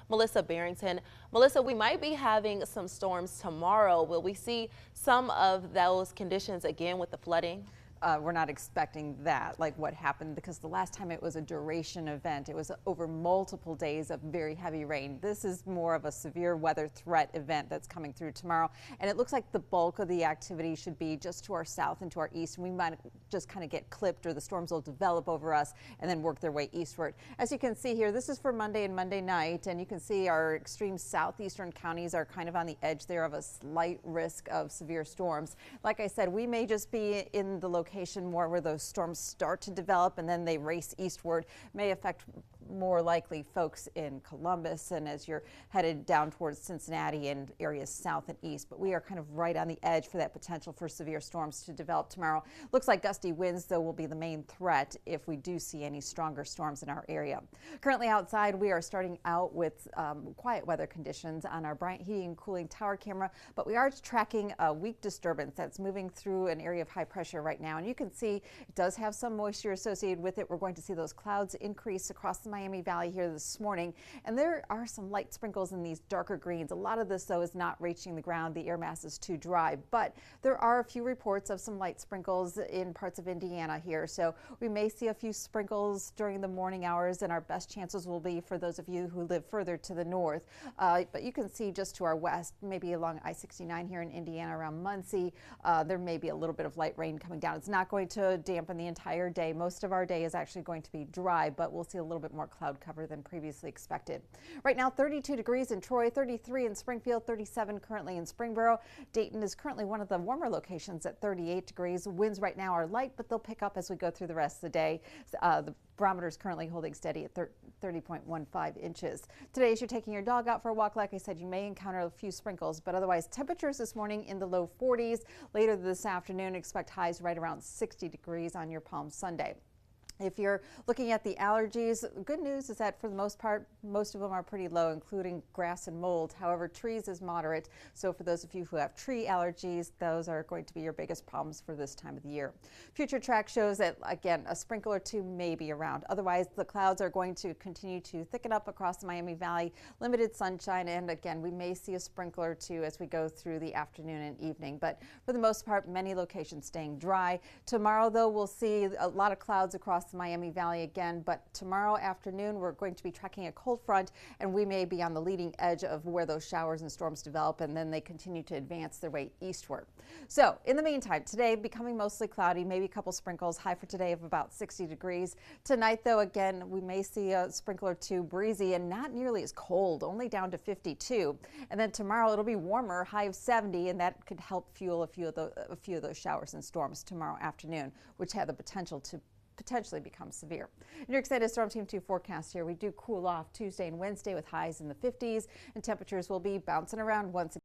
Melissa Barrington. Melissa, we might be having some storms tomorrow. Will we see some of those conditions again with the flooding? We're not expecting that, like what happened, because the last time it was a duration event. It was over multiple days of very heavy rain. This is more of a severe weather threat event that's coming through tomorrow. And it looks like the bulk of the activity should be just to our south and to our east. And we might just kind of get clipped, or the storms will develop over us and then work their way eastward. As you can see here, this is for Monday and Monday night. And you can see our extreme southeastern counties are kind of on the edge there of a slight risk of severe storms. Like I said, we may just be in the location more where those storms start to develop and then they race eastward. May affect more likely folks in Columbus and as you're headed down towards Cincinnati and areas south and east. But we are kind of right on the edge for that potential for severe storms to develop tomorrow. Looks like gusty winds, though, will be the main threat if we do see any stronger storms in our area. Currently outside, we are starting out with quiet weather conditions on our Bryant Heating and Cooling tower camera, but we are tracking a weak disturbance that's moving through an area of high pressure right now. And you can see it does have some moisture associated with it. We're going to see those clouds increase across the Miami Valley here this morning, and there are some light sprinkles in these darker greens. A lot of this, though, is not reaching the ground. The air mass is too dry, but there are a few reports of some light sprinkles in parts of Indiana here, so we may see a few sprinkles during the morning hours, and our best chances will be for those of you who live further to the north. But you can see just to our west, maybe along I-69 here in Indiana around Muncie, there may be a little bit of light rain coming down. It's not going to dampen the entire day. Most of our day is actually going to be dry, but we'll see a little bit more cloud cover than previously expected. Right now, 32 degrees in Troy, 33 in Springfield, 37 currently in Springboro. Dayton is currently one of the warmer locations at 38 degrees. Winds right now are light, but they'll pick up as we go through the rest of the day. The barometer is currently holding steady at 30.15 inches. Today, as you're taking your dog out for a walk, like I said, you may encounter a few sprinkles, but otherwise temperatures this morning in the low 40s. Later this afternoon, expect highs right around 60 degrees on your Palm Sunday. If you're looking at the allergies, good news is that for the most part, most of them are pretty low, including grass and mold. However, trees is moderate. So for those of you who have tree allergies, those are going to be your biggest problems for this time of the year. Future track shows that, again, a sprinkle or two may be around. Otherwise, the clouds are going to continue to thicken up across the Miami Valley. Limited sunshine, and again, we may see a sprinkle or two as we go through the afternoon and evening. But for the most part, many locations staying dry. Tomorrow, though, we'll see a lot of clouds across the Miami Valley again, but tomorrow afternoon we're going to be tracking a cold front, and we may be on the leading edge of where those showers and storms develop, and then they continue to advance their way eastward. So in the meantime, today becoming mostly cloudy, maybe a couple sprinkles, high for today of about 60 degrees. Tonight, though, again, we may see a sprinkle or two, breezy and not nearly as cold, only down to 52. And then tomorrow it'll be warmer, high of 70, and that could help fuel a few of those showers and storms tomorrow afternoon, which have the potential to potentially become severe. New York State Storm Team 2 forecast here. We do cool off Tuesday and Wednesday with highs in the 50s, and temperatures will be bouncing around once again.